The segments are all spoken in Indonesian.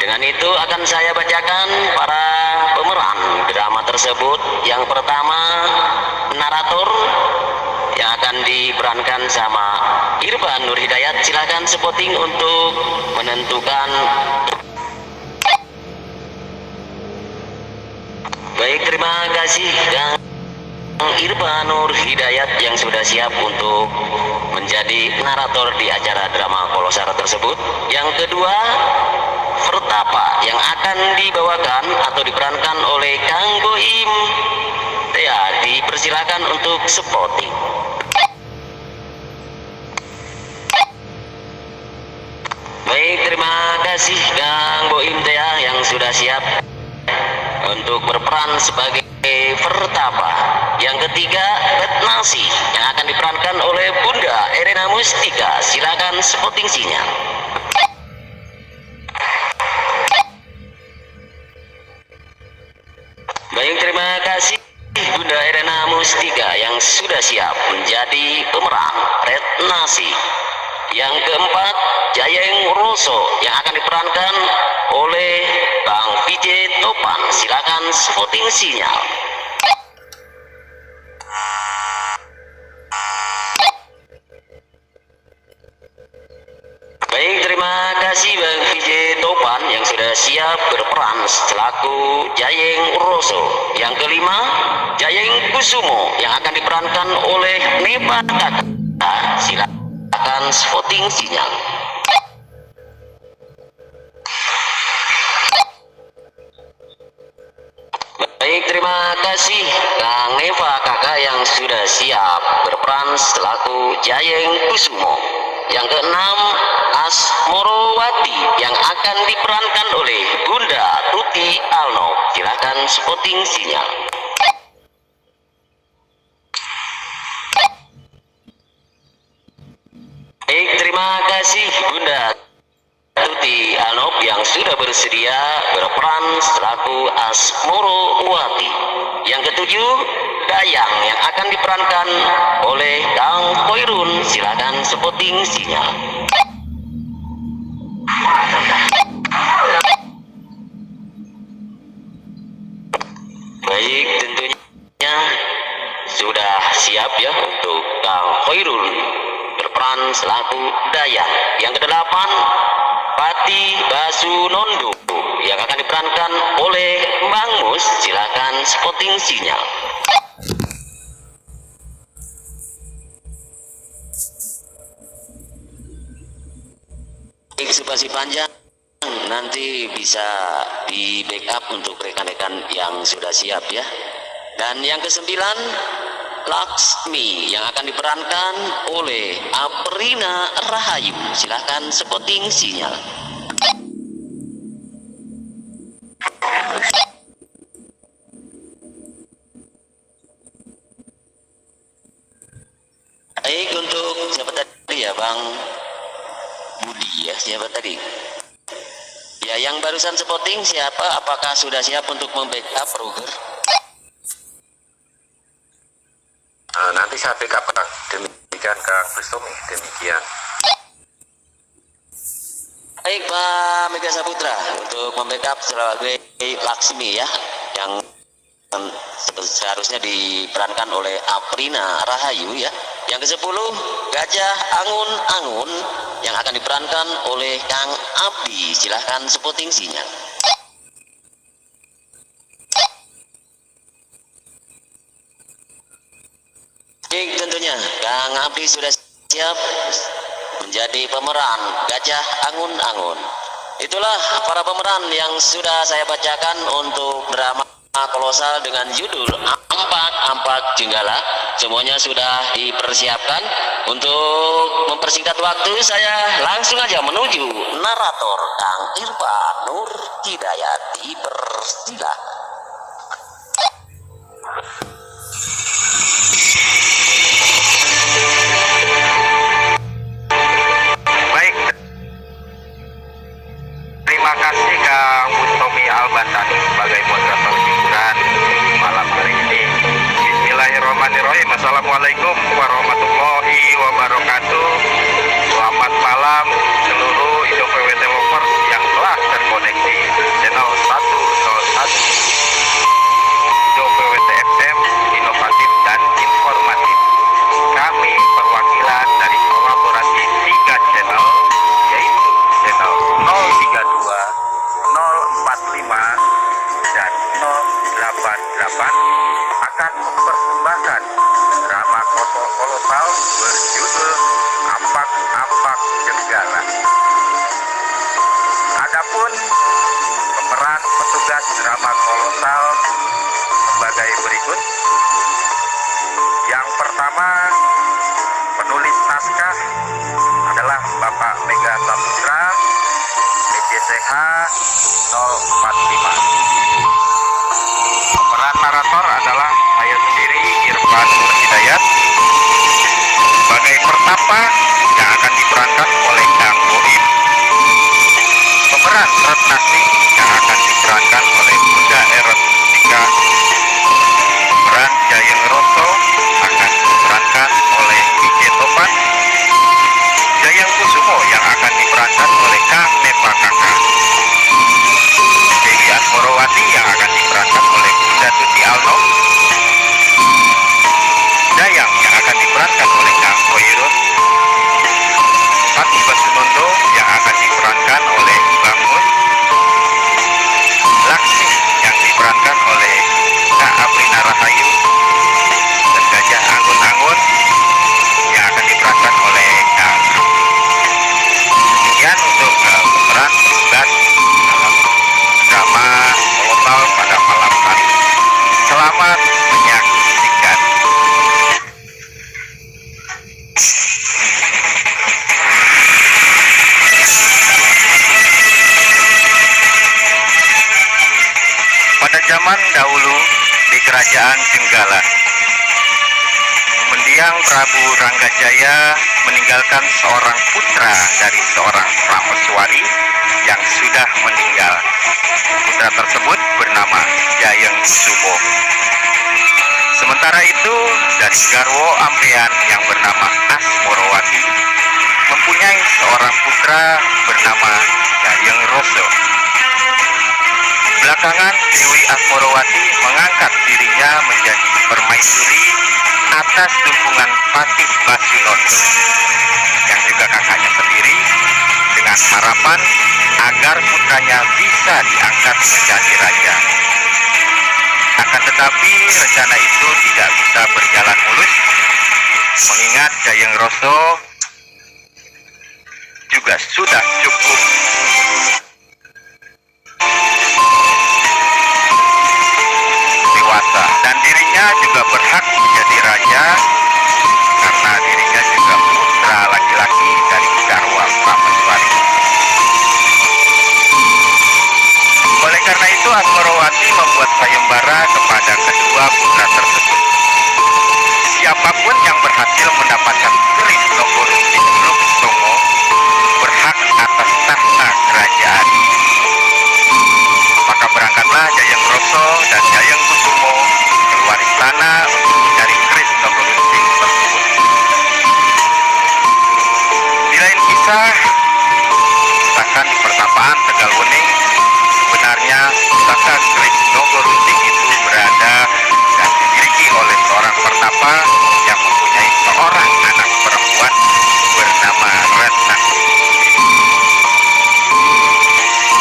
Dengan itu akan saya bacakan para pemeran drama tersebut. Yang pertama, narator yang akan diperankan sama Irfan Nur Hidayat. Silakan spotting untuk menentukan. Baik, terima kasih Kang Irfan Nur Hidayat yang sudah siap untuk menjadi narator di acara drama kolosal tersebut. Yang kedua, Pertapa yang akan dibawakan atau diperankan oleh Kang Boim. Ya, dipersilakan untuk spotting. Baik, terima kasih Kang Boim Tea yang sudah siap untuk berperan sebagai Pertapa. Yang ketiga, Retnasi yang akan diperankan oleh Bunda Erena Mustika. Silakan spotting sinyal. Baik, terima kasih Bunda Erena Mustika yang sudah siap menjadi pemeran Retnasi. Yang keempat, Jayeng Roso yang akan diperankan oleh Bang Vijay Topan. Silakan spotting sinyal. Baik, terima kasih Bang Vijay Topan yang sudah siap berperan selaku Jayeng Roso. Yang kelima, Jayeng Kusumo yang akan diperankan oleh Neva Kakak. Silakan spotting sinyal. Baik, terima kasih Kang Neva Kakak yang sudah siap berperan selaku Jayeng Kusumo. Yang keenam, Asmorowati yang akan diperankan oleh Bunda Tuti Alno. Silakan spotting sinyal. Baik, terima kasih Bunda Tuti Alno yang sudah bersedia berperan selaku Asmorowati. Yang ketujuh, Dayang yang akan diperankan oleh Kang Koirun. Silakan spotting sinyal. Baik, tentunya sudah siap ya untuk Kang Koirun berperan selaku Dayang. Yang kedelapan, Pati Basunondo yang akan diperankan oleh Bang Mus. Silakan spotting sinyal. Eksekusi panjang nanti bisa di backup untuk rekan-rekan yang sudah siap ya. Dan yang kesembilan, Laksmi yang akan diperankan oleh Aprina Rahayu. Silahkan spotting sinyal. Baik, untuk siapa tadi ya Bang Budi ya, siapa tadi? Ya, yang barusan spotting siapa? Apakah sudah siap untuk membackup Roger? Nanti saya backup Kang. Demikian Kang Kristomi, demikian. Baik Pak Mega Saputra untuk membackup sebagai Laksmi ya, yang seharusnya diperankan oleh Aprina Rahayu ya. Yang ke-10, Gajah Angun-Angun yang akan diperankan oleh Kang Abdi. Silahkan spotting sinyal. Baik, tentunya Kang Abdi sudah siap menjadi pemeran Gajah Angun-Angun. Itulah para pemeran yang sudah saya bacakan untuk drama kolosal dengan judul Ampak-Ampak Jenggala. Semuanya sudah dipersiapkan. Untuk mempersingkat waktu, saya langsung aja menuju narator Kang Irfan Nur Hidayat. Dipersilakan. Baik. Terima kasih Kang Bustomi Albantani sebagai moderator hiburan malam hari ini. Bismillahirrahmanirrahim. Assalamualaikum warahmatullahi wabarakatuh. Selamat malam seluruh Indo VWT lovers yang telah terkoneksi Pemohon pemeran petugas drama kolosal sebagai berikut. Yang pertama, penulis naskah adalah Bapak Mega Saputra, PJCH 045. Pemeran narator adalah saya sendiri, Irfan Nur Hidayat, sebagai Pertapa yang akan diperankan oleh Kang Boim. Pemeran Retnasi yang akan diperankan oleh Bunda Erotika. Pemeran Jayeng Roso akan diperankan oleh Ije Topan. Jayeng Kusumo yang akan diperankan oleh Kang Nepa Kakak. Dewi Asmorowati yang akan diperankan oleh Bunda Tuti Alno. Dayang yang akan diperankan oleh Kang Koirun. Pati Basunondo yang akan diperankan oleh Bang Mus. Laksmi yang diperankan oleh Kak Aprina Rahayu. Dan Gajah Anggun-Anggun yang akan diperankan oleh Kang Abdi. Demikian untuk pemeran tugas dalam drama kolosal pada malam hari. Selamat menyaksikan. Pada zaman dahulu di kerajaan Jenggala, mendiang Prabu Ranggajaya meninggalkan seorang putra dari seorang prameswari yang sudah meninggal. Putra tersebut bernama Jayeng Kusumo. Sementara itu, dari garwo ampean yang bernama Asmorowati mempunyai seorang putra bernama Jayeng Roso. Belakangan Dewi Asmorowati mengangkat dirinya menjadi permaisuri atas dukungan Patih Basunondo yang juga kakaknya sendiri, dengan harapan agar putranya bisa diangkat menjadi raja. Akan tetapi rencana itu tidak bisa berjalan mulus, mengingat Jayeng Roso juga sudah cukup dewasa dan dirinya juga berhak menjadi raja karena dirinya juga putra laki-laki dari garwa prameswari. Oleh karena itu Asmorowati membuat sayembara kepada kedua putra tersebut. Siapapun yang berhasil mendapatkan keris Nogorunting Luksongo berhak atas tahta kerajaan. Maka berangkatlah Jayeng Roso dan Jayeng Kusumo keluar istana untuk mencari keris Nogorunting tersebut. Di lain kisah, misalkan di pertapaan Tegalwening, sebenarnya pusaka keris Nogorunting itu berada dan dimiliki oleh seorang pertapa yang mempunyai seorang anak perempuan bernama Retnasi.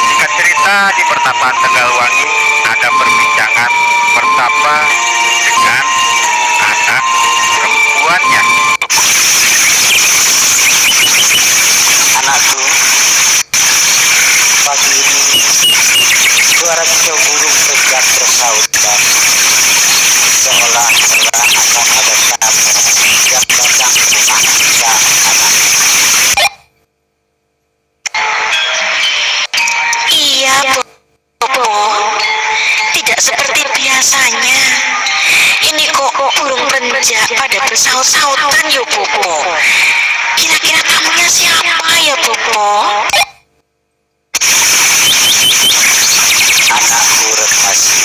Singkat cerita, di pertapaan Tegalwangi ada perbincangan pertapa dengan anak perempuannya. Anakku, pagi ini suara kicau burung sejak bersautan, seolah-olah akan ada tamu yang datang ke rumah kita, anak. Iya, Bobo. Tidak seperti biasanya. Ini kok burung renja pada bersaut-sautan ya, Bobo. Kira-kira tamunya siapa ya, Bobo? Anakku Retnasi,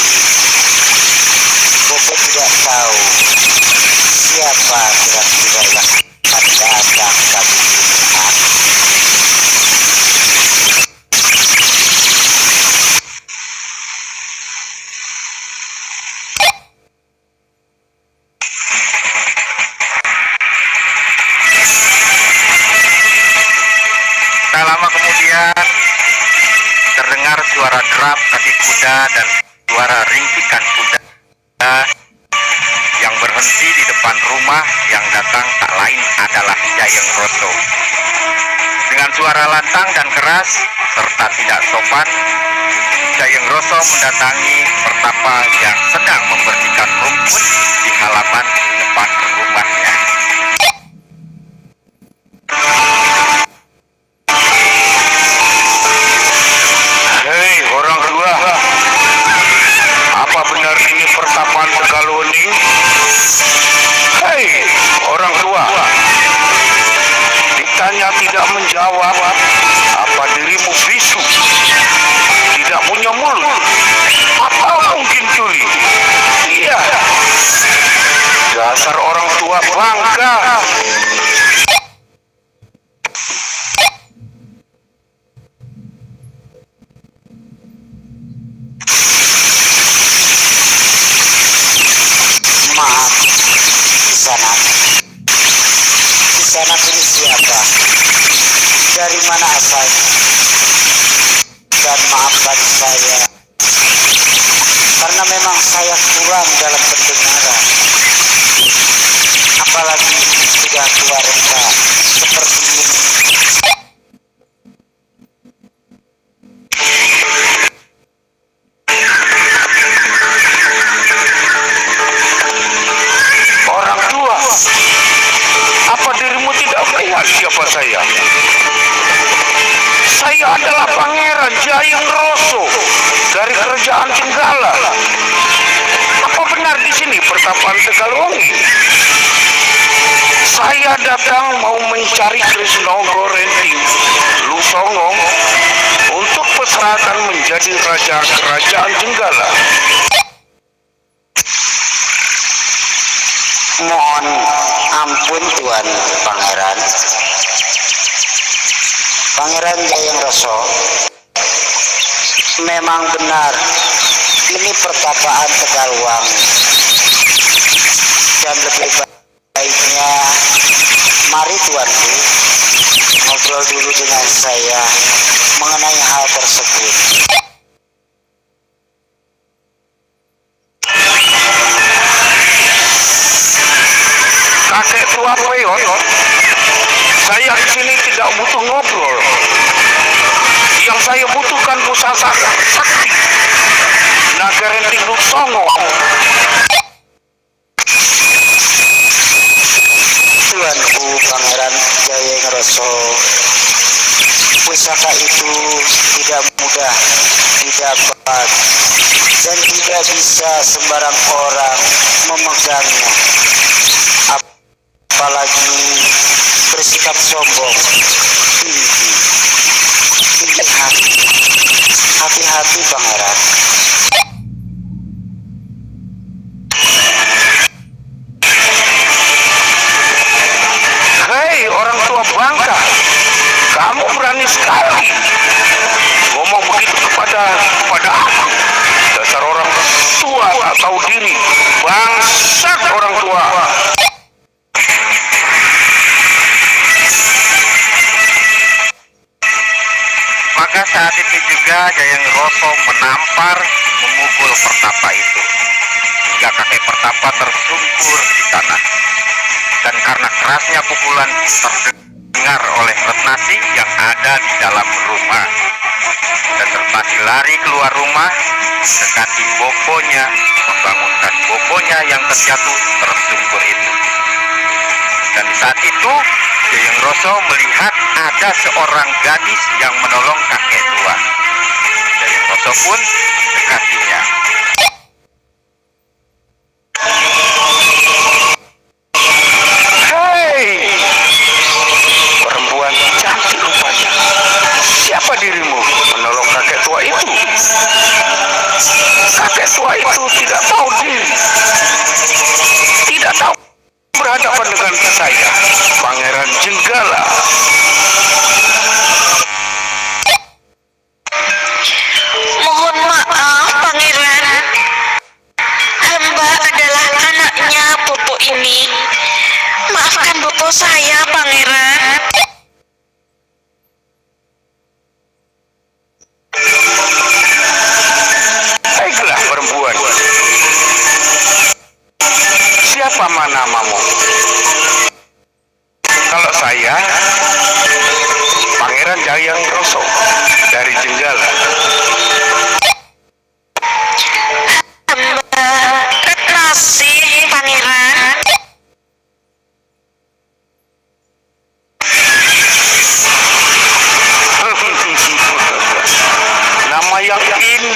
Bobo tidak tahu siapa kira-kira yang akan datang kali ini, Nak. Tak lama kemudian terdengar suara derap kaki kuda dan suara ringkikan kuda yang berhenti di depan rumah. Yang datang tak lain adalah Jayeng Roso. Dengan suara lantang dan keras serta tidak sopan, Jayeng Roso mendatangi pertapa yang sedang membersihkan rumput di halaman depan rumahnya. Hei orang tua, apa benar ini pertapaan Tegalwaning? Hei orang tua, ditanya tidak menjawab. Apa dirimu bisu? Tidak punya mulut? Apa mungkin tuli? Iya, dasar orang tua bangka. Maaf, Kisanak. Kisanak ini siapa? Dari mana asalnya? Dan maafkan saya, karena memang saya kurang dalam pendengaran. Apalagi sudah tua renta seperti ini. Orang tua, apa dirimu tidak melihat siapa saya? Saya adalah Pangeran Jayeng Roso dari Kerajaan Jenggala. Apa benar di sini pertapaan Tegalwaning? Saya datang mau mencari Krisnogo Renting Lusongo untuk perseratan menjadi Raja Kerajaan Jenggala. Mohon ampun Tuan Pangeran. Pangeran Jayeng Roso, memang benar ini pertapaan Tegalwaning. Dan lebih baiknya mari tuanku ngobrol dulu dengan saya mengenai hal tersebut. Kakek tua Peyon, saya di sini tidak butuh ngobrol. Yang saya butuhkan pusaka sakti Naga Renting Lusongo. Tuanku Pangeran Jayeng Roso, pusaka itu tidak mudah didapat dan tidak bisa sembarang orang memegangnya, apalagi bersikap sombong, tinggi hati. Hati-hati Pangeran. Hei orang tua bangka, kamu berani sekali ngomong begitu kepada aku. Dasar orang tua tak tahu diri, bangsat orang tua. Maka saat itu juga Jayeng Roso menampar memukul pertapa itu hingga kakek pertapa tersungkur di tanah. Dan karena kerasnya pukulan terdengar oleh Retnasi yang ada di dalam rumah. Dan Retnasi lari keluar rumah, mendekati boponya, membangunkan boponya yang terjatuh tersungkur itu. Dan saat itu Jayeng Roso melihat ada seorang gadis yang menolong kakek tua. Jayeng Roso pun mendekatinya. Hei, perempuan cantik rupanya. Siapa dirimu menolong kakek tua itu? Kakek tua itu tidak tahu diri, tidak tahu berhadapan dengan saya, Pangeran Jenggala. Mohon maaf, Pangeran.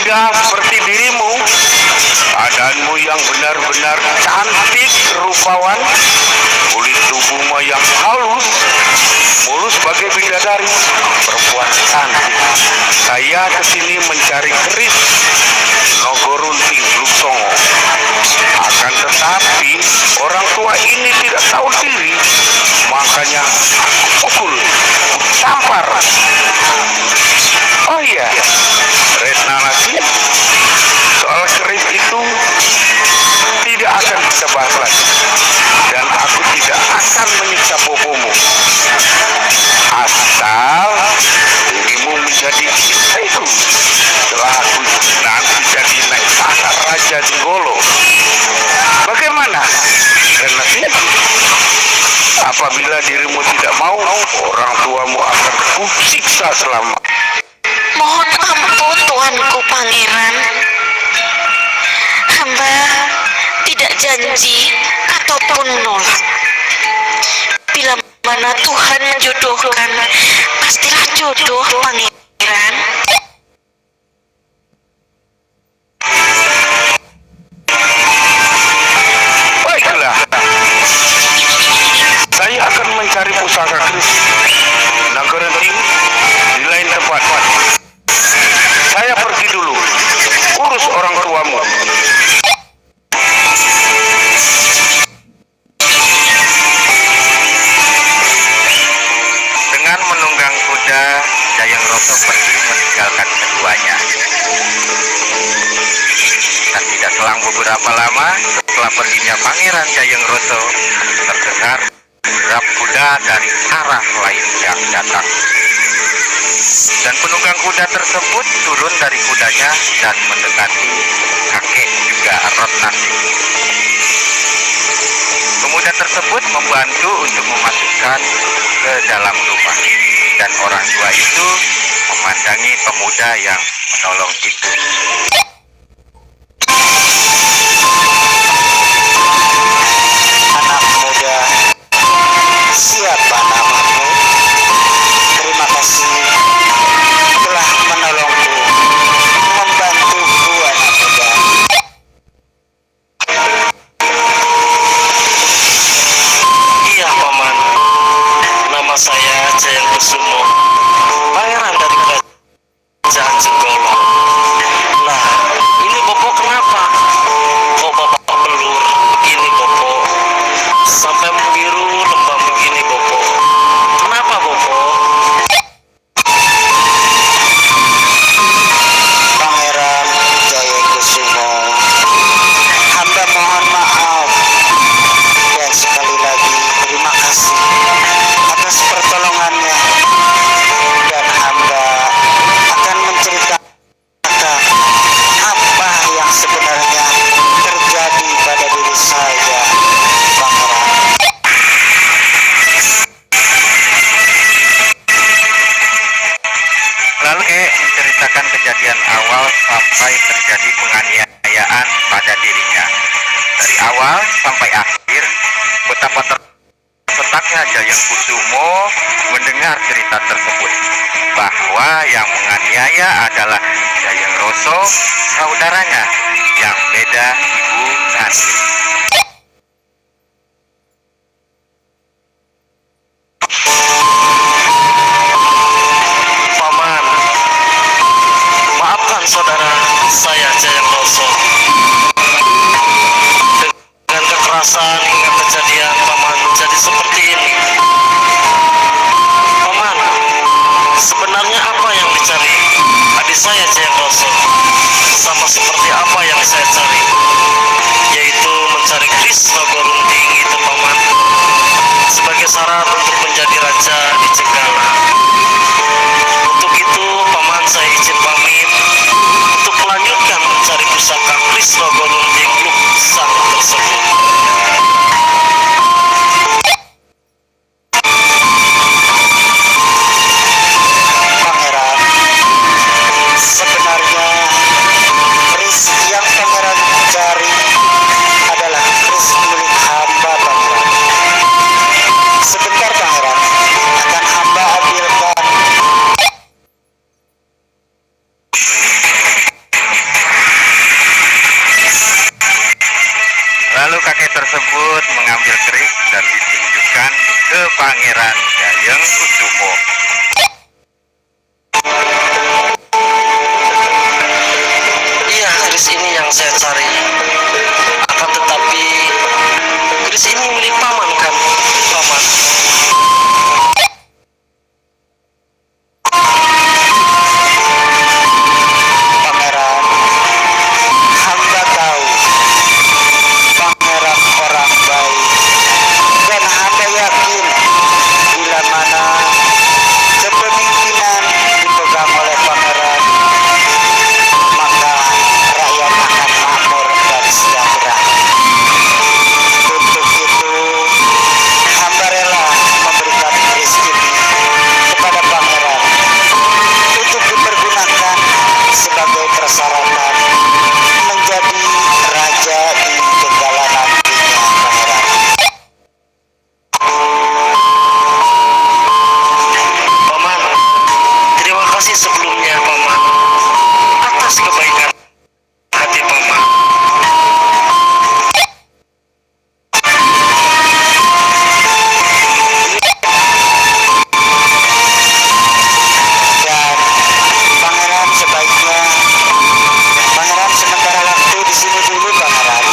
tidak seperti dirimu, badanmu yang benar-benar cantik rupawan, kulit tubuhmu yang halus, mulus bagai bidadari, perempuan cantik. Saya kesini mencari keris Nogorunting Luksongo. Akan tetapi orang tua ini tidak tahu diri, makanya aku pukul, aku tampar. Oh iya, Retna lagi, soal keris itu tidak akan kita bahas lagi, dan aku tidak akan menyiksa bobomu asal dirimu menjadi istriku setelah aku nanti jadi naik tahta Raja Jenggolo. Bagaimana, Renasi? Apabila dirimu tidak mau, orang tuamu akan kusiksa selama. Mohon ampun tuanku pangeran. Hamba tidak janji ataupun menolak. Bila mana Tuhan menjodohkan, pastilah jodoh pangeran. Baiklah, saya akan mencari pusaka keris Nagorunting di lain tempat. Saya pergi dulu, urus orang tuamu. Dengan menunggang kuda, Jayeng Roso pergi meninggalkan keduanya. Dan tidak selang beberapa lama setelah perginya Pangeran Jayeng Roso, terdengar derap kuda dari arah lain yang datang. Dan penunggang kuda tersebut turun dari kudanya dan mendekati kakek juga Rotnasi. Pemuda tersebut membantu untuk memasukkan ke dalam rumah, dan orang tua itu memandangi pemuda yang menolong itu. Anak muda, siapa namamu? Terima kasih telah menolongku, membantuku anak muda. Iya, Paman. Nama saya Jayeng Kusumo, pangeran dari Kerajaan Jenggolo. Nah, ini Bopo kenapa? Kok Bapak belur begini, Bopo? Sampai membiru lembam begini, Bopo. Kenapa, Bopo? Pangeran Jayekusumo, hamba mohon maaf dan sekali lagi terima kasih atas pertolongannya, dan hamba akan menceritakan apa yang sebenarnya terjadi pada diri saya, Pangeran. Lalu menceritakan kejadian awal sampai terjadi penganiayaan pada dirinya. Dari awal sampai akhir, betapa tersetaknya Jayeng Kusumo mendengar cerita tersebut, bahwa yang menganiaya adalah Jayeng Roso, saudaranya yang beda ibu kandung. Paman, maafkan saudara saya Jayeng Roso. Dengan kekerasan hingga kejadian Paman jadi seperti ini. Paman, sebenarnya apa yang dicari adik saya Jayeng Roso? Sama seperti apa yang saya cari, yaitu mencari keris Nogorunting itu, Paman, sebagai syarat untuk menjadi raja di Jenggala. Untuk itu, Paman, saya izin pamit untuk melanjutkan mencari pusaka keris Nogorunting Luksang tersebut. Pangeran, sebenarnya keris yang pangeran cari adalah keris milik hamba, Pangeran. Sebentar, Pangeran, akan hamba ambilkan. tersebut mengambil keris dan ditunjukkan ke Pangeran Jayeng Kusumo. Iya, keris ini yang saya cari. Akan tetapi keris ini milik paman kan, paman. Pangeran, hamba tahu Pangeran orang baik, dan hamba yakin bila mana kepemimpinan dipegang oleh Pangeran, maka rakyat akan makmur dan sejahtera. Untuk itu, hamba rela memberikan keris ini kepada Pangeran untuk dipergunakan sebagai persyaratan menjadi raja di Jenggala nantinya, Pangeran. Paman, terima kasih sebelumnya, paman, atas kebaikan hati paman. Dan Pangeran sebaiknya Pangeran sementara waktu di sini dulu, Pangeran.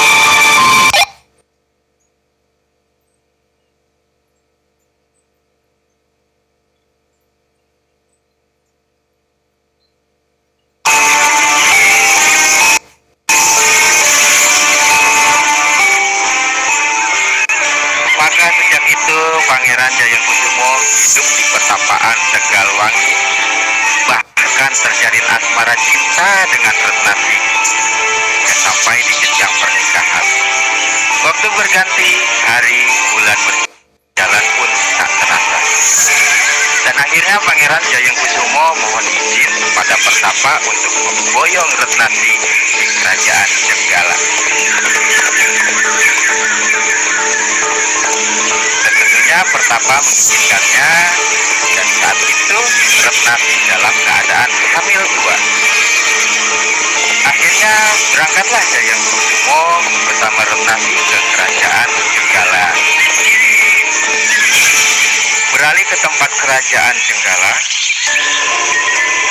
Maka sejak itu Pangeran Jayeng Kusumo hidup di pertapaan Tegalwangi, bahkan terjalin asmara cinta dengan Retnati dan sampai di jenjang pernikahan. Waktu berganti, hari bulan berjalan pun tak terasa. Dan akhirnya Pangeran Jayeng Kusumo mohon izin pada Pertapa untuk memboyong Retnati di kerajaan Jenggala. Tentunya Pertapa mengizinkannya, dan saat itu Retnati dalam keadaan hamil 2. Akhirnya berangkatlah Jayeng Kusumo bersama Retnati ke kerajaan Jenggala. Beralih ke tempat kerajaan Jenggala,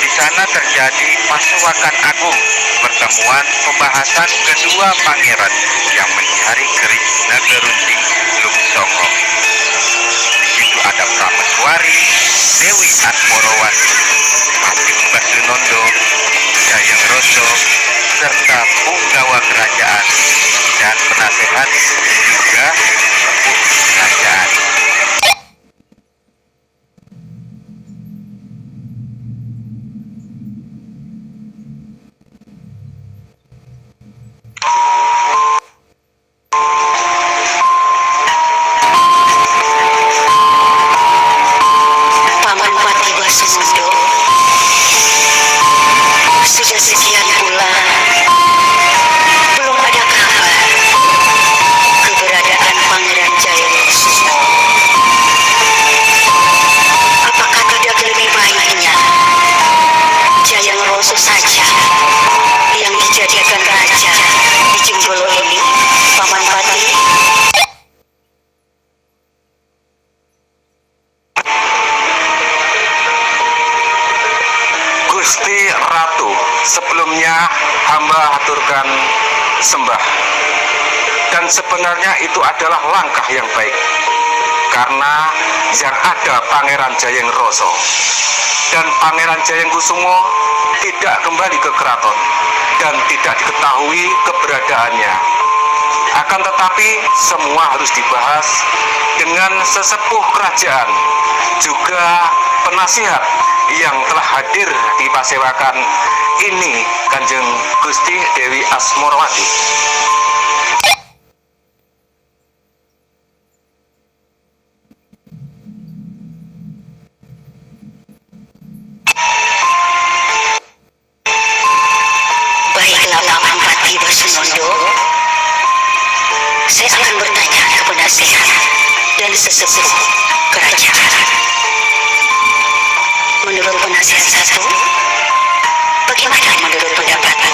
di sana terjadi pasuwakan agung, pertemuan pembahasan kedua pangeran yang mencari keris Nagarunting Luk Songo. Di situ ada Prameswari, Dewi Asmorowati, Patih Basunondo, Jayeng Roso, serta punggawa kerajaan dan penasehat juga sepuh kerajaan. Paman Pati Basunondo, sudah sekian bulan belum ada kabar keberadaan Pangeran Jayeng Kusumo. Apakah tidak lebih baiknya Jayeng Roso saja yang dijadikan raja di Jenggala ini, Paman Pati? Gusti Ratu, sebelumnya hamba haturkan sembah. Dan sebenarnya itu adalah langkah yang baik, karena yang ada Pangeran Jayeng Roso dan Pangeran Jayeng Kusumo tidak kembali ke keraton dan tidak diketahui keberadaannya. Akan tetapi semua harus dibahas dengan sesepuh kerajaan, juga penasihat yang telah hadir di pasewakan ini, Kanjeng Gusti Dewi Asmorowati. Baiklah Paman Pati Basunondo, saya akan bertanya ke penasehat dan sesepuh kerajaan. Menurut penasihat satu, bagaimana menurut pendapatmu?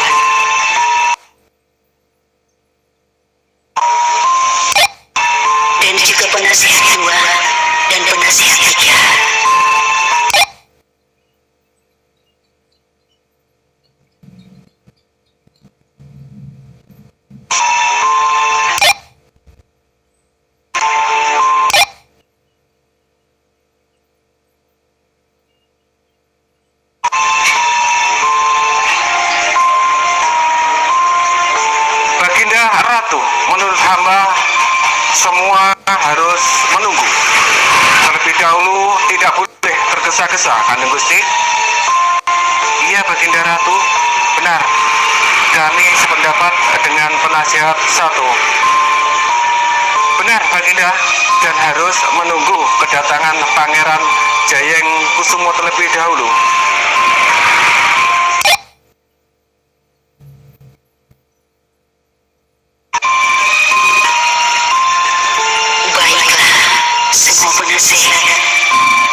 Baginda Ratu, menurut hamba semua harus menunggu. Terlebih dahulu tidak boleh tergesa-gesa, Kanjeng Gusti. Iya Baginda Ratu, benar. Kami sependapat dengan penasihat satu. Benar Baginda, dan harus menunggu kedatangan Pangeran Jayeng Kusumo terlebih dahulu. Baiklah, semua penasehat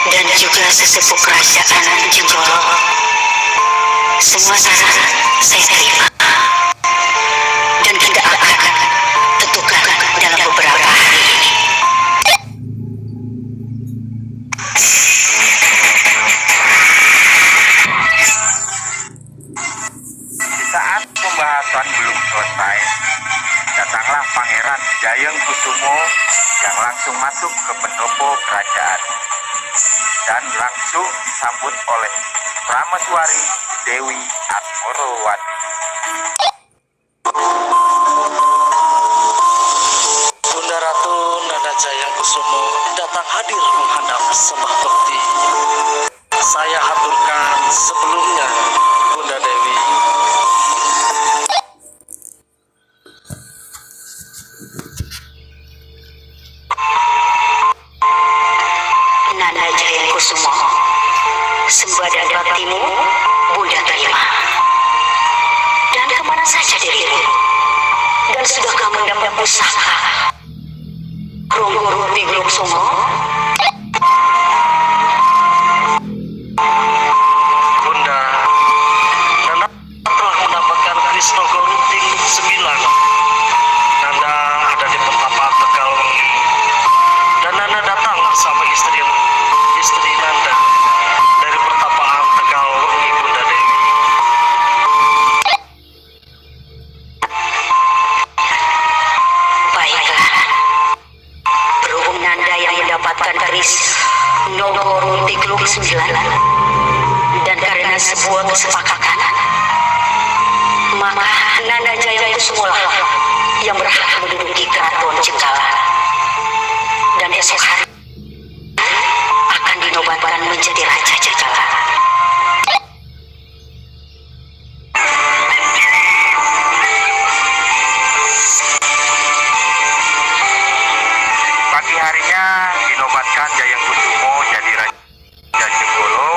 dan juga sesepuh kerajaan Jenggolo. Semua saran saya terima dan tidak akan tentukan dalam beberapa hari ini. Di saat pembahasan belum selesai, datanglah Pangeran Jayeng Kusumo yang langsung masuk ke pendopo kerajaan dan langsung disambut oleh Prameswari Dewi Asmorowati. Bunda Ratu Nanda Jayeng Kusumo datang hadir menghadap sembah bekti. Saya haturkan sebelumnya, Bunda Dewi. Nanda Jayeng Kusumo, sembah dan baktimu Bunda terima. Dan kemana saja dirimu? Dan sudahkah mendapat pusaka Ronggo Tiglok Songo? Bunda, Nanda telah mendapatkan Krisno Gorunting 9. Nanda ada di pertapaan Tegalwengi dan Nanda datang bersama istri Nanda dari pertapaan Tegalwengi, Bunda Dewi. Baiklah, berhubung Nanda yang mendapatkan keris Nogoro Tiglok 9 dan karena sebuah kesepakatan, maka Nanda Jayeng Kusumo yang berhak menduduki keraton Jenggala. Dan esok hari akan dinobatkan menjadi Raja Jenggala. Pagi harinya dinobatkan Jayeng Kusumo jadi Raja Jenggolo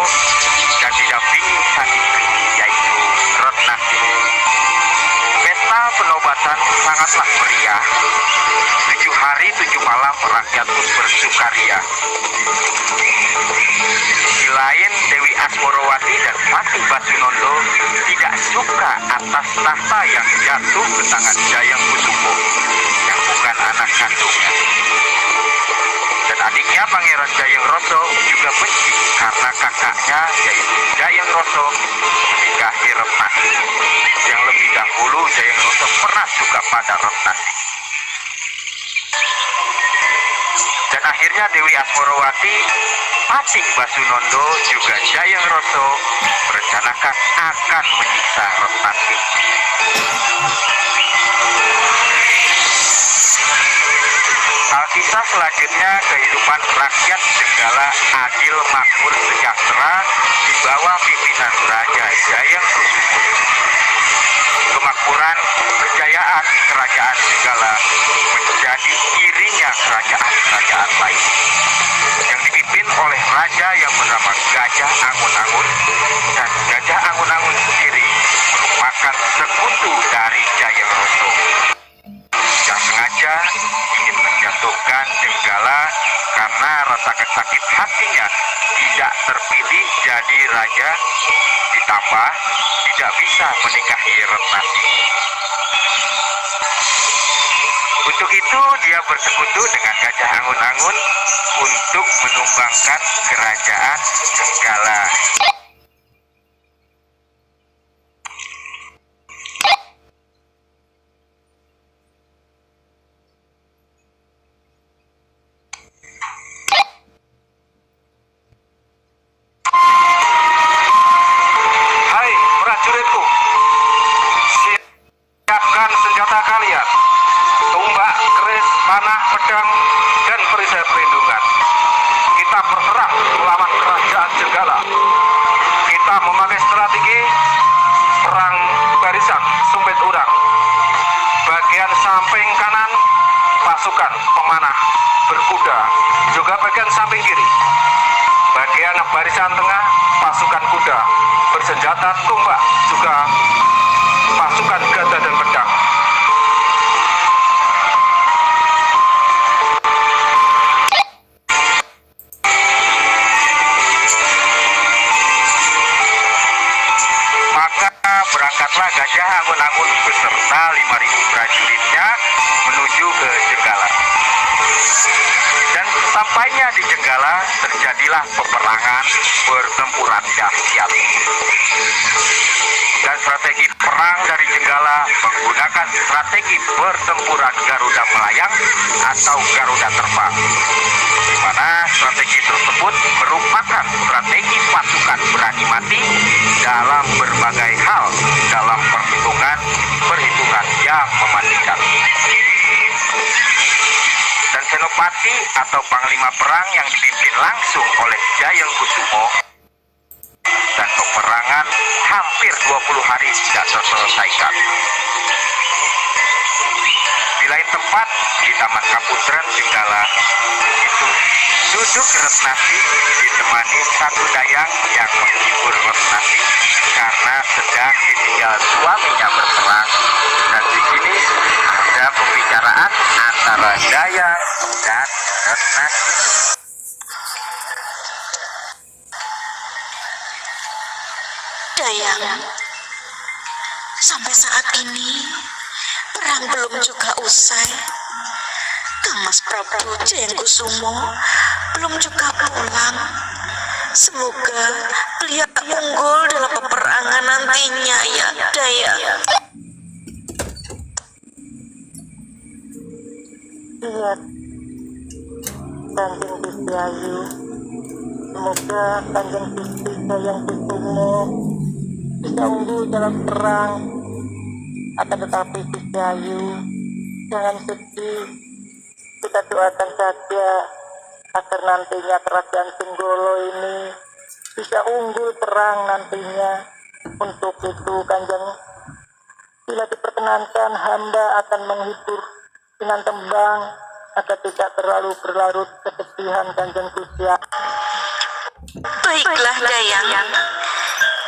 dan didampingi sang istri yaitu Retnasi. Pesta penobatan sangatlah meriah. 7 hari 7 malam rakyat pun bersukaria. Di sisi lain Dewi Asmorowati dan Patih Basunondo tidak suka atas tahta yang jatuh ke tangan Jayeng Kusumo yang bukan anak kandungnya. Dan adiknya Pangeran Jayeng Roso juga benci karena kakaknya yaitu Jayeng Roso menikahi Retnasi. Yang lebih dahulu Jayeng Roso pernah suka pada Retnasi. Dan akhirnya Dewi Asmorowati, Patih Basunondo juga Jayeng Roso merencanakan akan menyiksa Retnasi. Alkisah selanjutnya kehidupan rakyat Jenggala adil makmur sejahtera di bawah pimpinan Raja Jayeng Kusumo. Kemakmuran kejayaan kerajaan Jenggala menjadi irinya kerajaan-kerajaan lain yang dipimpin oleh raja yang bernama Gajah Angun-Angun, dan Gajah Angun-Angun sendiri merupakan sekutu dari Jayeng Roso yang sengaja ingin menjatuhkan Jenggala karena rasa sakit hatinya tidak terpilih jadi raja, ditambah tidak bisa menikahi Retnasi. Untuk itu dia bersekutu dengan Gajah Angun-Angun untuk menumbangkan kerajaan Jenggala. Hai prajuritku, siapkan senjata kalian. Angun-Angun beserta 5.000 prajuritnya menuju ke Jenggala. Dan sampainya di Jenggala terjadilah peperangan pertempuran dahsyat. Dan strategi perang dari Jenggala menggunakan strategi pertempuran Garuda Melayang atau Garuda Terbang, di mana strategi tersebut merupakan strategi pasukan berani mati dalam berbagai hal dalam perhitungan yang mematikan. Dan Senopati atau Panglima Perang yang dipimpin langsung oleh Jayeng Kusumo, dan peperangan hampir 20 hari tidak terselesaikan. Di lain tempat, di Taman Kaputren Jenggala, itu duduk Retnasi ditemani satu dayang yang menghibur Retnasi karena sedang ditinggal suaminya berperang. Dan di sini ada pembicaraan antara dayang dan Retnasi. Dayang, sampai saat ini perang belum juga usai. Mas Prabu Jayengkusumo belum juga pulang. Semoga beliau unggul dalam peperangan nantinya ya Dayang. Iya, Kanjeng Gusti Ayu. Semoga Kanjeng Gusti Jayengkusumo bisa unggul dalam perang. Akan tetapi Gusti Ayu, jangan sedih. Kita doakan saja agar nantinya kerajaan Jenggala ini bisa unggul perang nantinya. Untuk itu Kanjeng, bila diperkenankan hamba akan menghibur dengan tembang agar tidak terlalu berlarut kesedihan Kanjeng Gusti. Baiklah Dayang,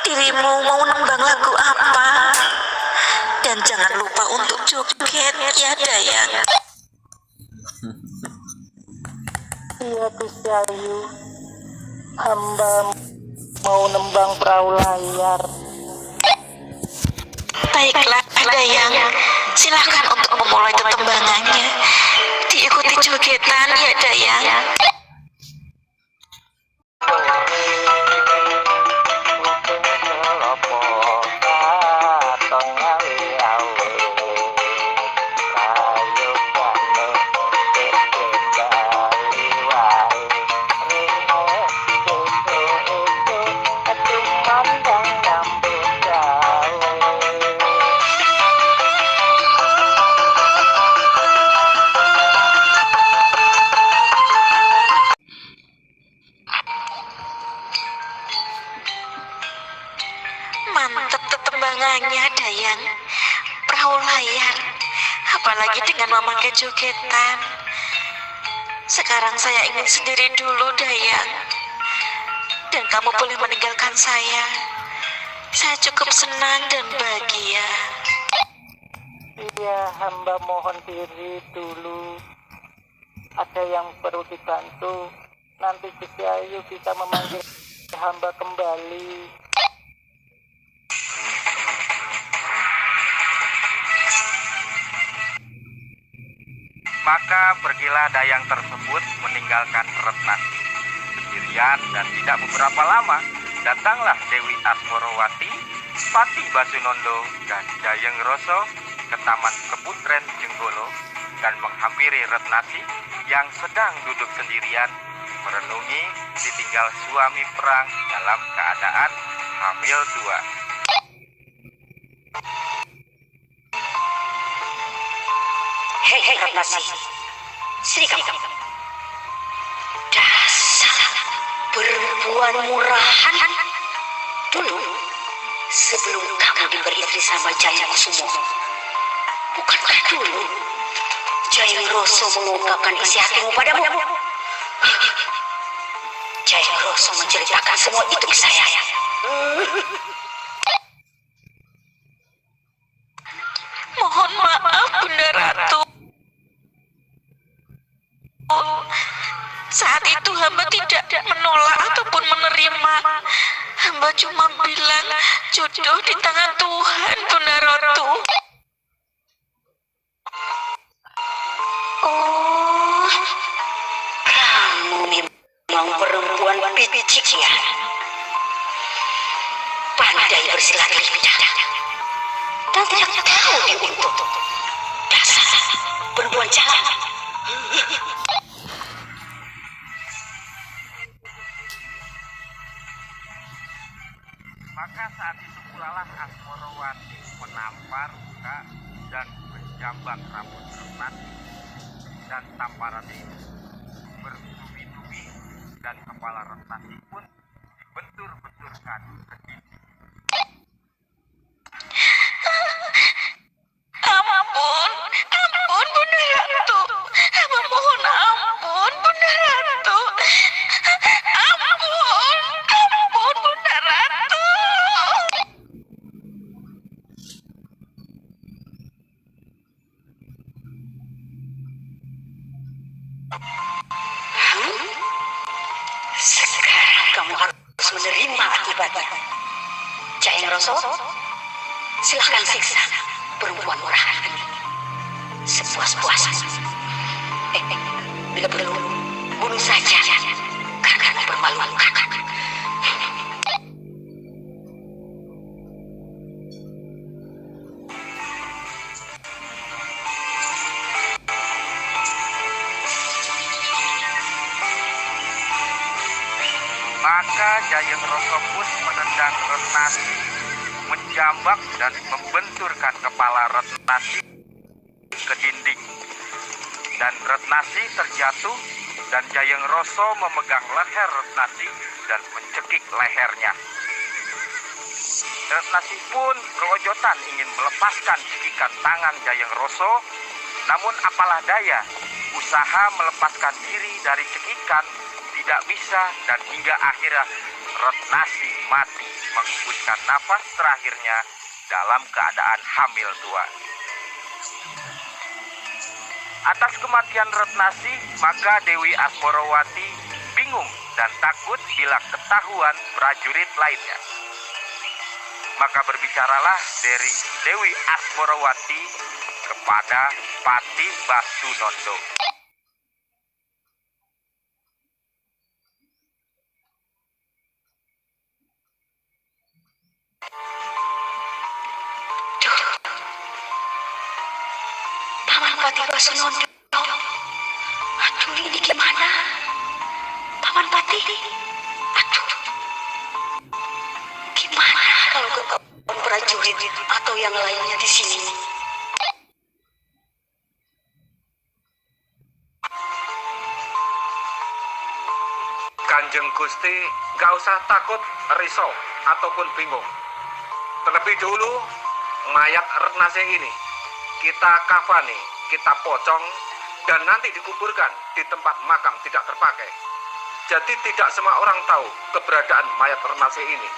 dirimu mau nembang lagu apa? Dan jangan lupa untuk joget ya Dayang. Iya Gusti Ayu, hamba mau nembang perahu layar. Baiklah Dayang, silakan untuk memulai tetembangannya. Diikuti jogetan ya Dayang. Mantap tetembangannya Dayang. Perahu layar, apalagi dengan memakai jogetan. Sekarang saya ingin sendiri dulu Dayang, dan kamu boleh meninggalkan saya. Saya cukup senang dan bahagia. Iya, hamba mohon diri dulu. Ada yang perlu dibantu. Nanti Gusti Ayu bisa memanggil hamba kembali. Maka pergilah dayang tersebut meninggalkan Retnasi sendirian, dan tidak beberapa lama datanglah Dewi Asmorowati, Pati Basunondo, dan Jayeng Roso ke Taman Kaputren Jenggala dan menghampiri Retnasi yang sedang duduk sendirian merenungi ditinggal suami perang dalam keadaan hamil 2. Hei Ratnasi, sini kamu. Dasar perempuan murahan. Dulu, sebelum kamu diberi istri sama Jayengkusumo, bukankah dulu Jayeng Roso mengungkapkan isi hatimu padamu? Jayeng Roso menceritakan semua itu ke saya. Mohon maaf Bunda Ratu. Saat itu hamba tidak menolak ataupun menerima. Hamba hamba cuma bilang jodoh di tangan Tuhan, Bunda Ratu. Oh, kamu memang perempuan picik ya. Pandai bersilat lidah dan tidak tahu diuntuk. Dasar perempuan jalan. Maka saat itu pulalah Asmorowati menampar muka dan menjambak rambut Retnasi dan tamparan itu bertubi-tubi, dan kepala Retnasi pun dibentur-benturkan ke dinding. Ampun, Bunda Ratu. Hamba mohon ampun, Bunda Ratu. Ampun, Bunda Ratu. Sekarang kamu harus menerima akibatnya. Jayeng Roso, silahkan siksa perempuan murahan ini sepuas-puasnya. Bila perlu, bunuh saja karena mempermalukan. Maka Jayeng Roso pun menendang Retnasi, menjambak dan membenturkan kepala Retnasi ke dinding. Dan Retnasi terjatuh, dan Jayeng Roso memegang leher Retnasi dan mencekik lehernya. Retnasi pun keojotan ingin melepaskan cekikan tangan Jayeng Roso, namun apalah daya, usaha melepaskan diri dari cekikan tidak bisa, dan hingga akhirnya Retnasi mati menghembuskan nafas terakhirnya dalam keadaan hamil tua. Atas kematian Retnasi, maka Dewi Asmorowati bingung dan takut bila ketahuan prajurit lainnya. Maka berbicaralah dari Dewi Asmorowati kepada Pati Basunondo. Paman Pati Basunondo. Aduh, ini gimana? Paman Pati. Aduh. Gimana kalau ketahuan prajurit atau yang lainnya di sini? Kanjeng Gusti, gak usah takut, risau, ataupun bingung. Terlebih dulu, mayat Retnasi ini kita kafani, kita pocong, dan nanti dikuburkan di tempat makam tidak terpakai. Jadi tidak semua orang tahu keberadaan mayat Retnasi ini.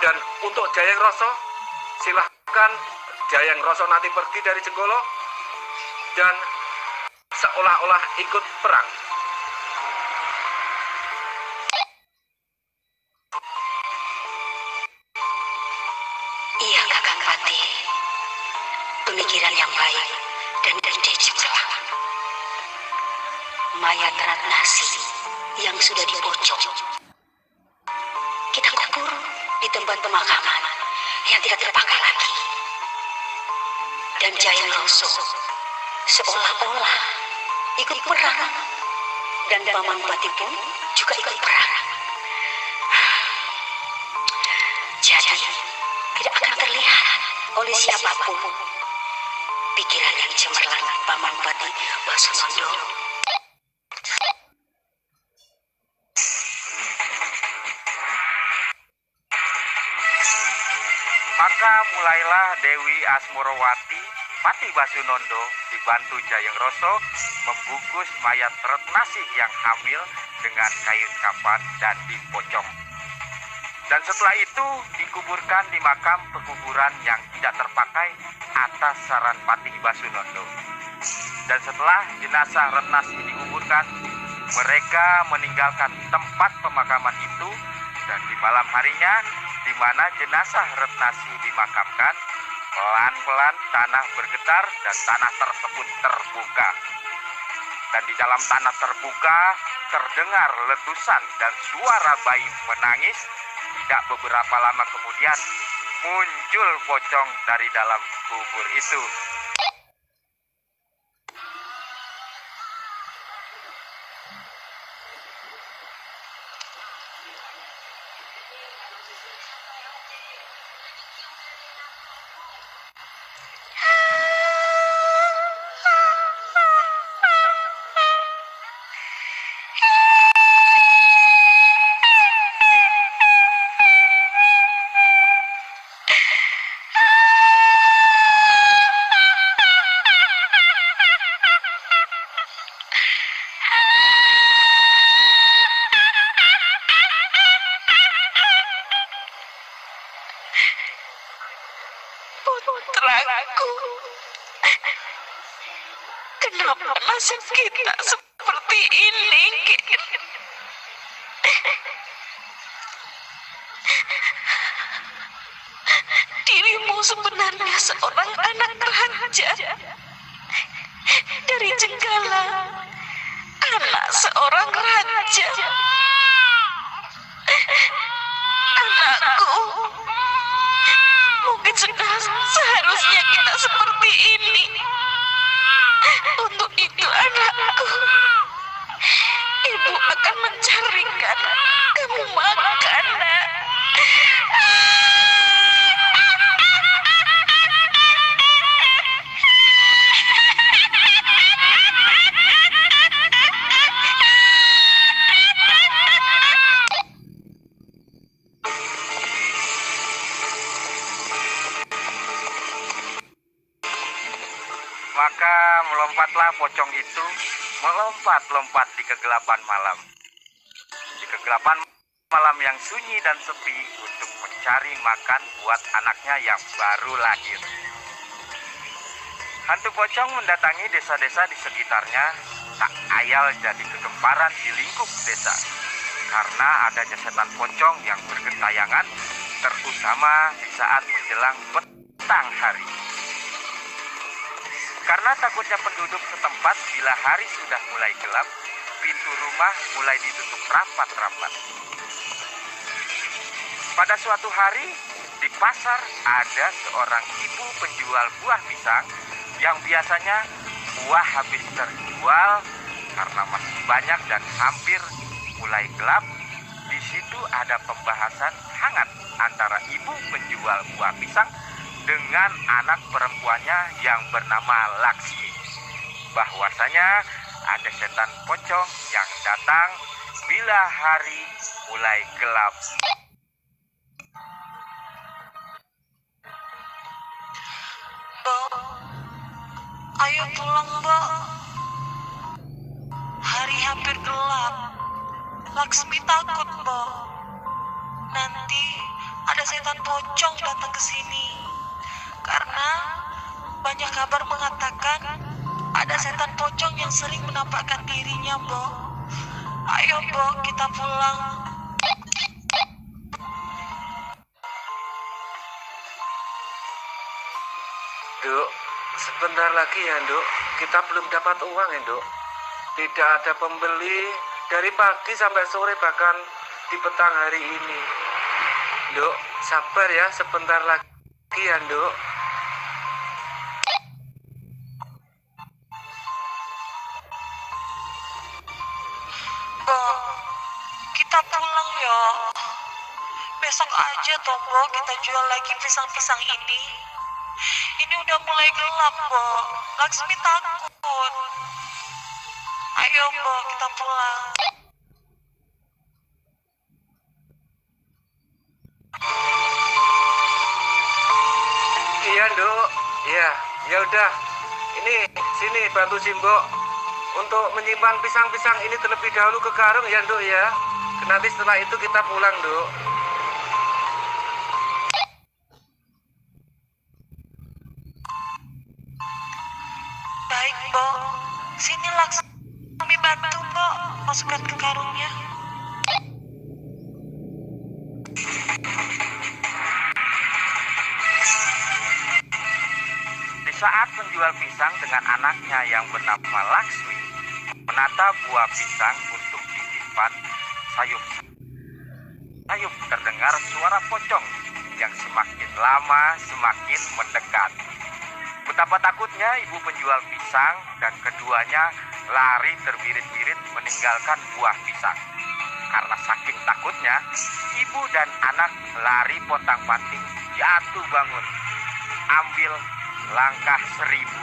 Dan untuk Jayeng Roso, silahkan Jayeng Roso nanti pergi dari Jenggolo dan seolah-olah ikut perang. Iya, Kakang Pati. Pemikiran yang baik dan cemerlang. Mayat Retnasi yang sudah dipocong kita kubur di tempat pemakaman yang tidak terpakai lagi. Dan Jayeng Roso seolah-olah ikut perang, dan Paman Pati pun juga ikut perang. Jadi tidak akan terlihat oleh siapapun pikiran yang cemerlang Paman Pati Basunondo. Maka mulailah Dewi Asmorowati, Pati Basunondo dibantu Jayeng Roso membungkus mayat Retnasi yang hamil dengan kain kafan dan dipocong. Dan setelah itu dikuburkan di makam pekuburan yang tidak terpakai atas saran Pati Basunondo. Dan setelah jenazah Retnasi dikuburkan, mereka meninggalkan tempat pemakaman itu Dan di malam harinya, di mana jenazah Retnasi dimakamkan, pelan-pelan tanah bergetar dan tanah tersebut terbuka. Dan di dalam tanah terbuka terdengar letusan dan suara bayi menangis. Tidak beberapa lama kemudian muncul pocong dari dalam kubur itu. Putraku, kenapa nasib kita seperti ini? Dirimu sebenarnya seorang anak raja dari Jenggala, anak seorang raja. Anakku, mungkin seharusnya kita seperti ini. Untuk itu anakku, ibu akan mencarikan kamu makan, nak. Maka melompatlah pocong itu, melompat-lompat di kegelapan malam. Di kegelapan malam yang sunyi dan sepi untuk mencari makan buat anaknya yang baru lahir. Hantu pocong mendatangi desa-desa di sekitarnya, tak ayal jadi kegemparan di lingkup desa. Karena adanya setan pocong yang bergentayangan, terutama di saat menjelang petang hari. Karena takutnya penduduk setempat bila hari sudah mulai gelap, pintu rumah mulai ditutup rapat-rapat. Pada suatu hari, di pasar ada seorang ibu penjual buah pisang yang biasanya buah habis terjual karena masih banyak dan hampir mulai gelap. Di situ ada pembahasan hangat antara ibu penjual buah pisang dengan anak perempuannya yang bernama Laksmi, bahwasanya ada setan pocong yang datang bila hari mulai gelap. Mbok, ayo pulang, Mbok. Hari hampir gelap. Laksmi takut, Mbok. Nanti ada setan pocong datang ke sini. Karena banyak kabar mengatakan ada setan pocong yang sering menampakkan dirinya, Mbok. Ayo, Mbok, kita pulang. Duk, sebentar lagi ya, Duk. Kita belum dapat uang ya, Duk. Tidak ada pembeli dari pagi sampai sore, bahkan di petang hari ini. Duk, sabar ya, sebentar lagi ya, Duk. Mbok, kita pulang ya. Besok aja toh, Mbok, kita jual lagi pisang-pisang ini. Ini udah mulai gelap, Mbok. Laksmi takut. Ayo, Mbok, kita pulang. Iya, Duk. Iya, ya udah. Ini sini bantu Simbok untuk menyimpan pisang-pisang ini terlebih dahulu ke karung ya, Duk ya. Nanti setelah itu kita pulang, Duk. Baik, Mbok. Sini Laksmi bantu, Mbok. Masukkan ke karungnya. saat penjual pisang dengan anaknya yang bernama Laksmi menata buah pisang untuk titipan sayup terdengar suara pocong yang semakin lama semakin mendekat. Betapa takutnya ibu penjual pisang dan keduanya lari terbirit-birit meninggalkan buah pisang. Karena saking takutnya, ibu dan anak lari pontang-panting jatuh bangun, ambil langkah 1000.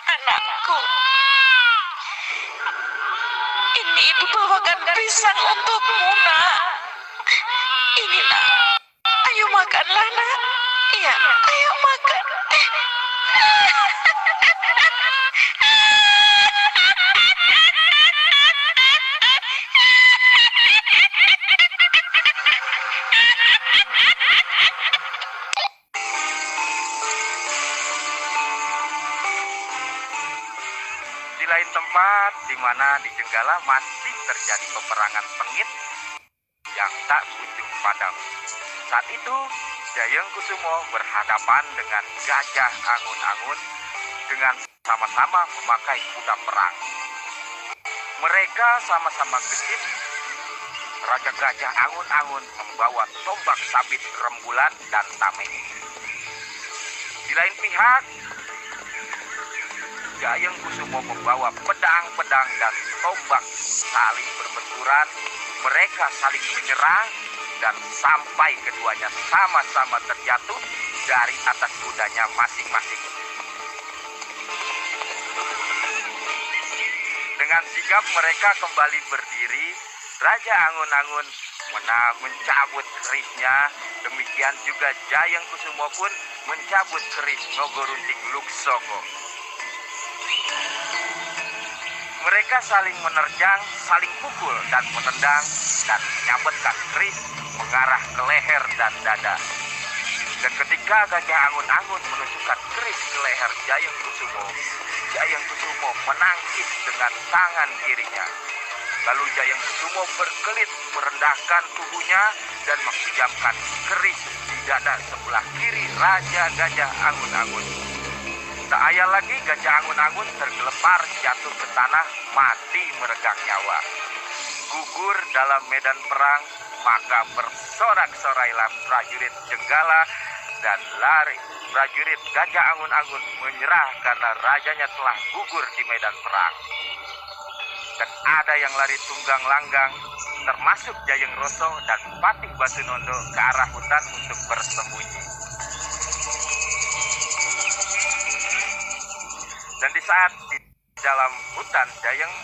Anakku, ini ibu bawakan pisang untukmu, nak. Ini, nak. Ayo makanlah, nak. Iya, ayo makan. Di lain tempat, di mana di Jenggala masih terjadi peperangan sengit yang tak kunjung padam. Saat itu, Jayeng Kusumo berhadapan dengan Gajah Angun-Angun dengan sama-sama memakai kuda perang. Mereka sama-sama gesit. Raja Gajah Angun-Angun membawa tombak sabit rembulan dan tameng. Di lain pihak, Jayeng Kusumo membawa pedang-pedang dan tombak saling berbenturan. Mereka saling menyerang dan sampai keduanya sama-sama terjatuh dari atas kudanya masing-masing. Dengan sigap mereka kembali berdiri. Raja Angun-Angun mencabut kerisnya. Demikian juga Jayeng Kusumo pun mencabut keris Nogorunting Luksoko. Mereka saling menerjang, saling pukul dan menendang, dan menyabetkan keris mengarah ke leher dan dada. Dan ketika Gajah Angun-Angun menusukkan keris ke leher Jayeng Kusumo menangkis dengan tangan kirinya. Lalu Jayeng Kusumo berkelit merendahkan tubuhnya dan menghujamkan keris di dada sebelah kiri Raja Gajah Angun-Angun. Tak ayal lagi Gajah Angun-Angun tergelepar jatuh ke tanah, mati meregang nyawa. Gugur dalam medan perang, maka bersorak-sorailah prajurit Jenggala dan lari. Prajurit Gajah Angun-Angun menyerah karena rajanya telah gugur di medan perang. Dan ada yang lari tunggang langgang, termasuk Jayeng Roso dan Patih Batunondo ke arah hutan untuk bersembunyi. Dan di saat di dalam hutan Jayeng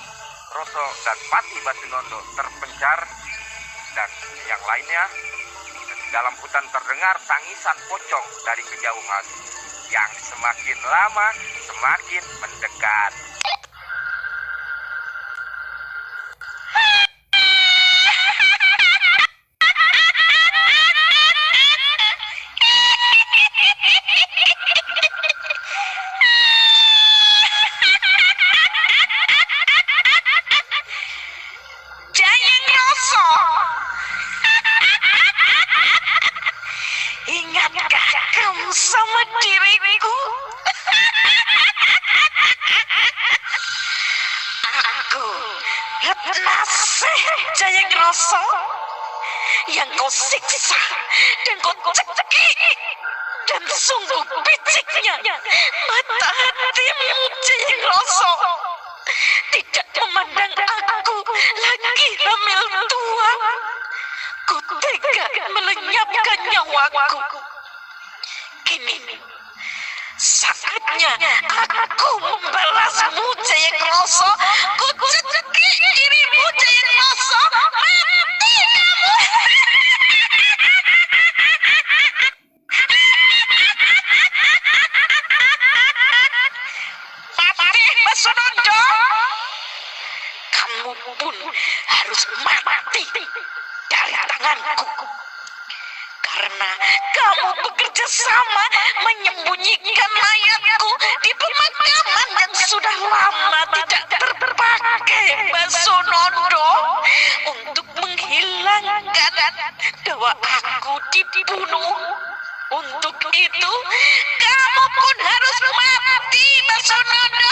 Roso dan Patih Batunondo terpencar dan yang lainnya, di dalam hutan terdengar tangisan pocong dari kejauhan yang semakin lama semakin mendekat. Jayeng Roso, ingatkah kamu sama diriku? Aku Nasih Jayeng Roso yang kau siksa dan kau cekik, dan sungguh piciknya mata hatimu Jayeng Roso. Tidak memandang aku lagi hamil tua, ku tega melenyapkan nyawaku. Kini saatnya aku membalasmu Jayeng Roso. Ku cekik dirimu Jayeng Roso, mati kamu. Basunondo. Kamu pun harus mati dari tanganku. Karena kamu bekerja sama menyembunyikan mayatku di pemakaman yang sudah lama tidak terpakai, Basunondo, untuk menghilangkan bahwa aku dibunuh. Untuk itu, kamu pun harus mati, Basunondo.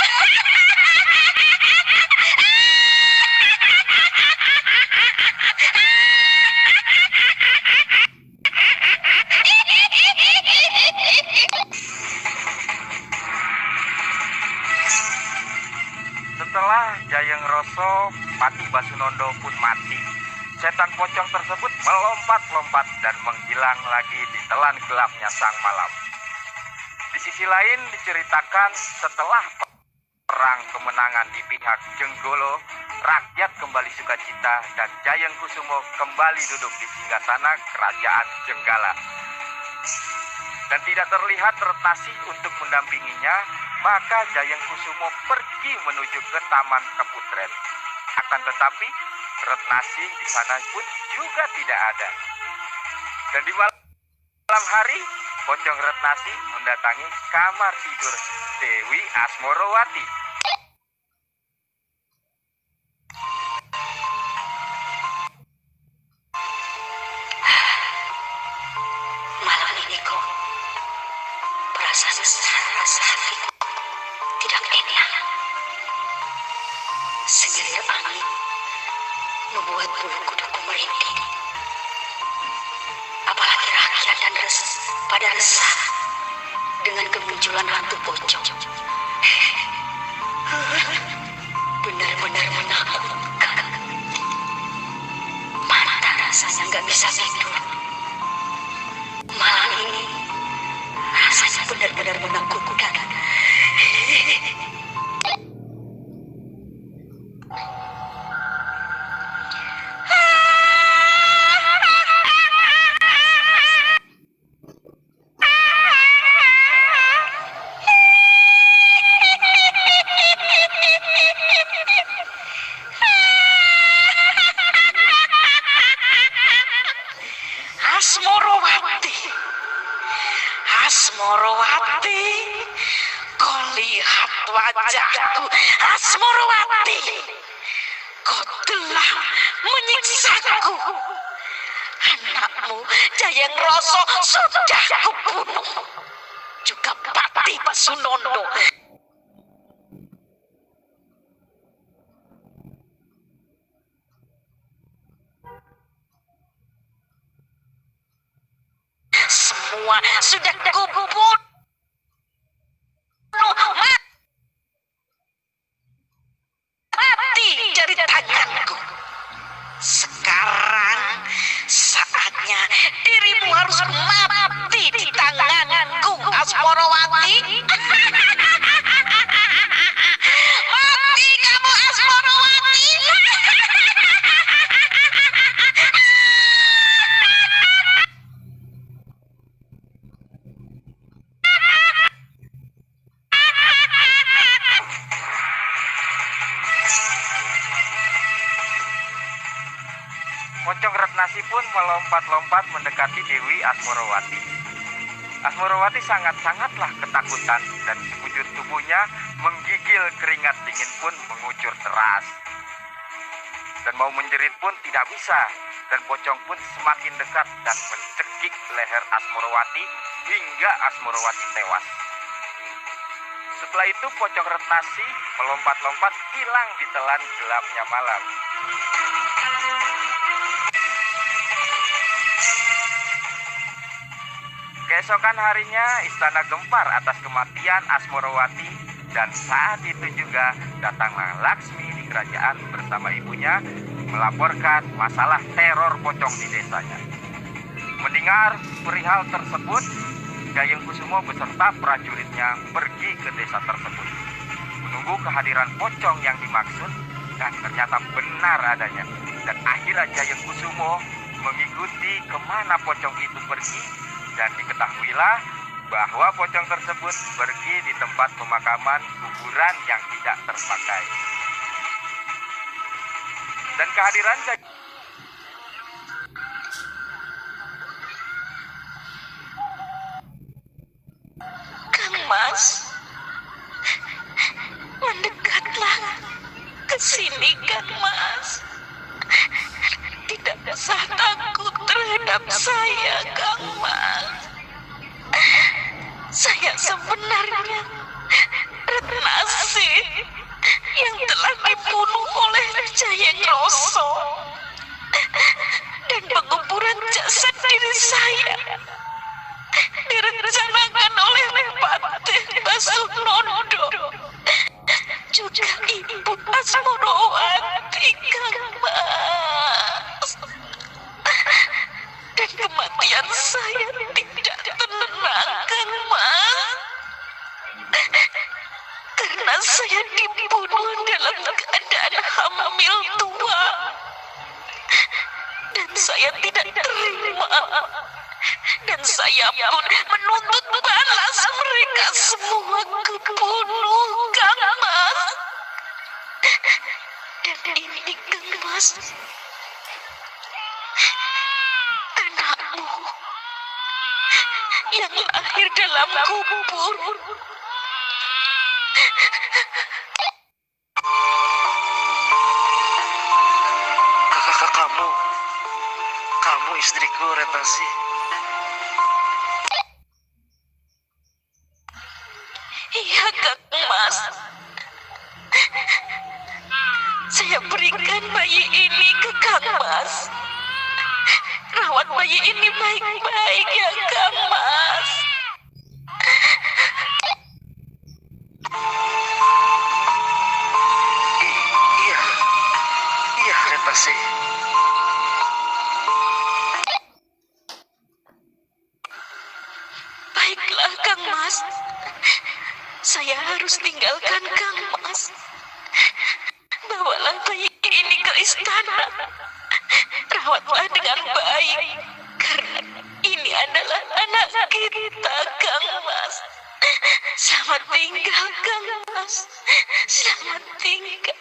Setelah Jayeng Roso, Pati Basunondo pun mati, setan pocong tersebut melompat-lompat dan menghilang lagi di telan gelapnya sang malam. Di sisi lain diceritakan setelah perang kemenangan di pihak Jenggolo, rakyat kembali sukacita dan Jayeng Kusumo kembali duduk di singgasana kerajaan Jenggala. Dan tidak terlihat Retnasi untuk mendampinginya, maka Jayeng Kusumo pergi menuju ke Taman Keputren. Akan tetapi Retnasi di sana pun juga tidak ada. Dan di malam hari, pocong Retnasi mendatangi kamar tidur Dewi Asmorowati. Malam ini kok perasaan rasa hatiku tidak enak. Segelir angin membuat bulu kuduku merinding. Apalagi rakyat dan pada resah dengan kemunculan hantu pocong. Benar-benar menakutkan. Mana rasanya nggak bisa tidur. Malam ini rasanya benar-benar menakutkan. Asmorowati, kau lihat wajahku, Asmorowati. Kau telah menyiksaku. Anakmu Jayeng Roso sudah kubunuh. Juga Pati Basunondo. Semua sudah kubunuh. Mati dari tanganku. Sekarang saatnya dirimu harus mati di tanganku, Asmorowati. Mati kamu, Asmorowati. Pocong Retnasi pun melompat-lompat mendekati Dewi Asmorowati. Asmorowati sangat-sangatlah ketakutan dan sekujur tubuhnya menggigil, keringat dingin pun mengucur deras. Dan mau menjerit pun tidak bisa, dan pocong pun semakin dekat dan mencekik leher Asmorowati hingga Asmorowati tewas. Setelah itu pocong Retnasi melompat-lompat hilang di telan gelapnya malam. Keesokan harinya istana gempar atas kematian Asmorowati, dan saat itu juga datanglah Laksmi di kerajaan bersama ibunya melaporkan masalah teror pocong di desanya. Mendengar perihal tersebut, Jayeng Kusumo beserta prajuritnya pergi ke desa tersebut, menunggu kehadiran pocong yang dimaksud, dan ternyata benar adanya. Dan akhirnya Jayeng Kusumo mengikuti kemana pocong itu pergi, dan diketahuilah bahwa pocong tersebut pergi di tempat pemakaman kuburan yang tidak terpakai. Dan kehadiran Kang Mas, mendekatlah ke sini, Kang Mas. Tidak usah takut terhadap saya, Kang Mas. Saya sebenarnya Retnasi yang telah dibunuh oleh Jaya Grosso, dan penguburan jasad diri saya direncanakan oleh Patih Basunondo, juga Ibu Asmorowati, Kang Mas. Dan kematian saya tidak tenang, Kang Mas, karena saya dibunuh dalam keadaan hamil tua, dan saya tidak terima. Dan saya pun menuntut balas mereka semua kebunuh, Kang Mas. Dan ini, Kang Mas, anakmu yang lahir dalam kubur. Kamu istriku, Retnasi. Iya, Kang Mas. Saya berikan bayi ini ke Kang Mas. Rawat bayi ini baik-baik ya, Kang Mas. Iya, Retnasi. Baiklah, Kang Mas. Saya harus tinggalkan Kang Mas. Bawalah bayi ini ke istana. Rawatlah dengan baik, karena ini adalah anak kita, Kang Mas. Selamat tinggal, Kang Mas. Selamat tinggal.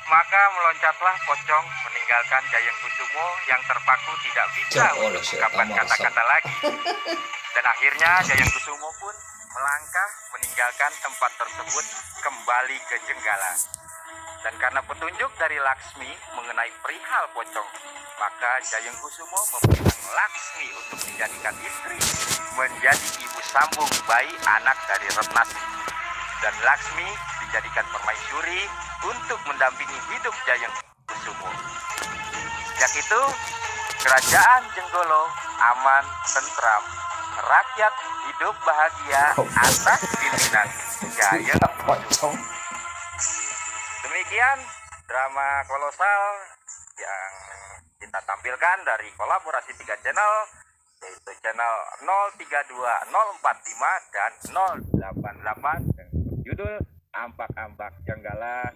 Maka meloncatlah pocong meninggalkan Jayeng Kusumo yang terpaku tidak bisa mengungkapkan kata-kata lagi. Dan akhirnya Jayeng Kusumo pun melangkah meninggalkan tempat tersebut kembali ke Jenggala. Dan karena petunjuk dari Laksmi mengenai perihal pocong, maka Jayeng Kusumo meminang Laksmi untuk dijadikan istri, menjadi ibu sambung bayi anak dari Retnasi. Dan Laksmi dijadikan permaisuri untuk mendampingi hidup Jayeng Kusumo. Sejak itu, kerajaan Jenggolo aman, tentram, rakyat hidup bahagia atas pimpinan Jayeng Kusumo. Demikian drama kolosal yang kita tampilkan dari kolaborasi 3 channel, yaitu channel 032, 045, dan 088 dengan judul Ampak-Ampak Jenggala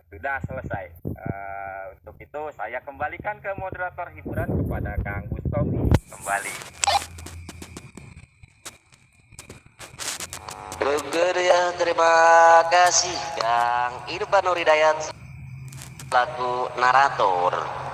sudah selesai. Untuk itu saya kembalikan ke moderator hiburan kepada Kang Bustomi kembali. Terima kasih Kang Irfan Nur Hidayat selaku narator.